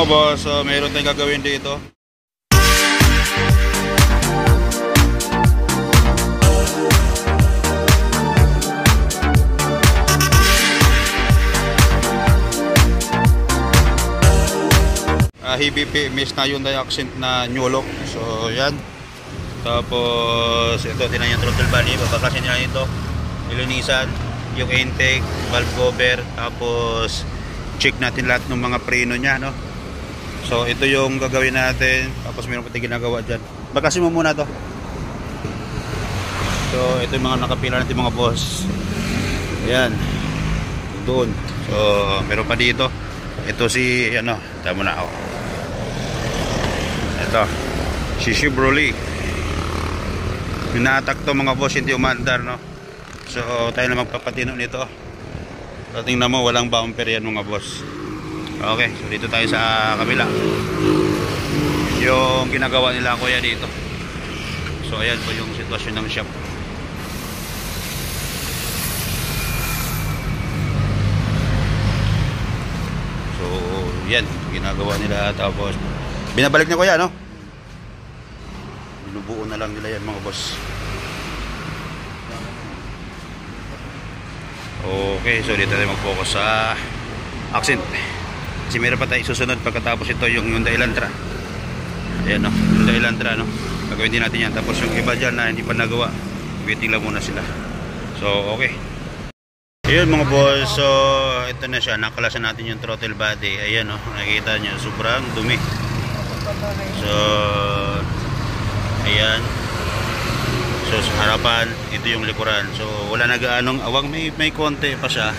Mga boss, mayroon tayong gagawin dito. Heavy PMS na Hyundai Accent na new look. So yan. Tapos ito, tinan yung throttle body, babaklasin nila ito, nilinisan yung intake, valve cover, tapos check natin lahat ng mga preno nya, no? So ito yung gagawin natin. Tapos mayroon pati ginagawa dyan. Baklasin mo muna to. So ito yung mga nakapila natin mga boss. Ayan, doon. So meron pa dito. Ito si, ano, tama na ako. Ito si Chevrolet. Ina-attack to mga boss, hindi umandar, no? So tayo na magpapatino nito. So tingnan mo, walang bumper yan mga boss. Okay, so dito tayo sa kabila. Yung ginagawa nila kuya dito. So ayan po yung sitwasyon ng shop. So yan, ginagawa nila. Tapos binabalik na kuya, no? Binubuo na lang nila yan mga boss. Okay, so dito tayo mag-focus sa accent. Kasi meron pa tayo susunod pagkatapos ito yung Hyundai Elantra. Ayan, no? Hyundai Elantra, no? Gagawin din natin yan. Tapos yung iba dyan na hindi pa nagawa, waiting lang muna sila. So okay. Ayun mga boss, so ito na siya. Nakalasan natin yung throttle body. Ayan, no? Nakikita nyo, sobrang dumi. So ayan. So sa harapan, ito yung likuran. So wala na gaanong awang, may konti pa siya.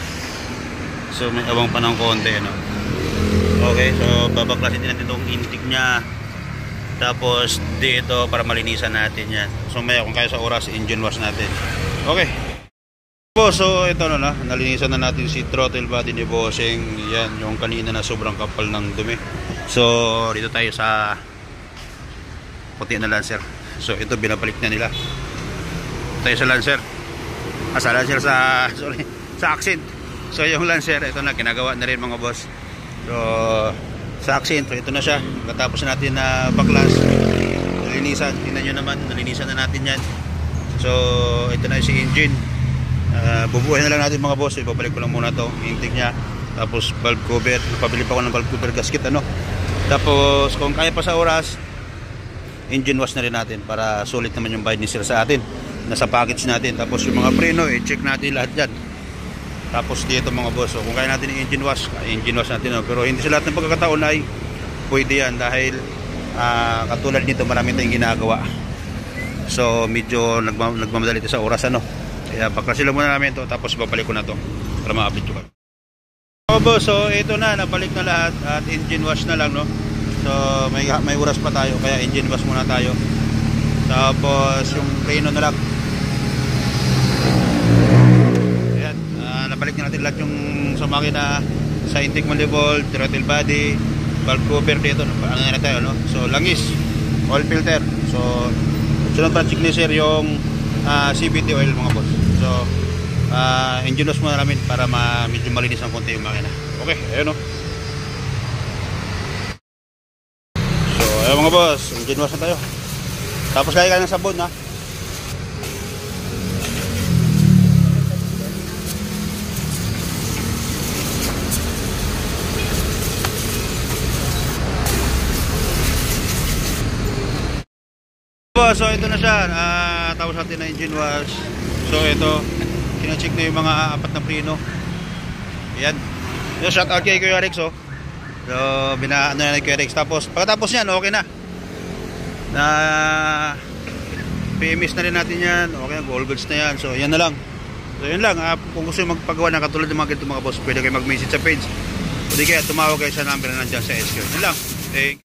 So may awang pa ng konti, no? Okay, so babaklasin din natin itong intake nya. Tapos dito para malinisan natin yan. So maya kung kaya sa oras, engine wash natin. Okay. So ito na, nalinisan na natin si throttle body ni Bossing. Yan, yung kanina na sobrang kapal ng dumi. So dito tayo sa puti na Lancer. So ito binabalik na nila. Tayo sa Lancer. Sa Lancer, sa Accent. So yung Lancer, ito na, ginagawa na rin mga boss. So sa Accent, ito na siya. Katapos natin na baklas, nalinisan. Tingnan nyo naman, nalinisan na natin yan. So ito na si engine. Bubuhay na lang natin mga boss. Ibabalik ko lang muna to, intake nya. Tapos valve cover, pabili pa ako ng valve cover gasket, ano. Tapos kung kaya pa sa oras, engine wash na rin natin para sulit naman yung bayad ni sir sa atin. Nasa package natin. Tapos yung mga preno, i-check natin lahat dyan. Tapos dito mga boss, so kung kaya natin yung engine wash natin, no? Pero hindi sa lahat ng pagkakataon ay pwede yan dahil katulad nito marami tayong ginagawa. So medyo nagmamadali ito sa oras, ano. Kaya baklasin lang muna namin ito. Tapos babalik ko na ito para ma-update ko. So boss, so ito na, nabalik na lahat at engine wash na lang, no. So may oras pa tayo, kaya engine wash muna tayo. Tapos yung preno na lang. Ayan, nabalik na natin lahat yung sa makina, sa intake manifold, throttle body, valve cover dito. Ano na tayo, no? So langis, oil filter. So sunod pa check ni sir yung CVT oil mga boss. So engine wash muna namin para medyo malinis ang konti yung makina. Okay, ayun, no. Ayun mga boss, engine wash na tayo. Tapos kaya ka ng sabon, ha. So ito na siya, tapos natin na engine wash. So ito, kina-check na yung mga apat na preno. Ayan. So shout out kay Kuya Rex, oh. So binaano na ni Kuya Rex. Tapos pagkatapos yan, okay na. Na PMS na rin natin yan. Okay, all goods na yan. So yan na lang. So yun lang, kung gusto yung magpagawa ng katulad ng mga ganito mga boss, pwede kayo mag-message sa page. Pwede kaya tumawag kayo sa number na nandyan sa SQ. Yun lang. Thank you.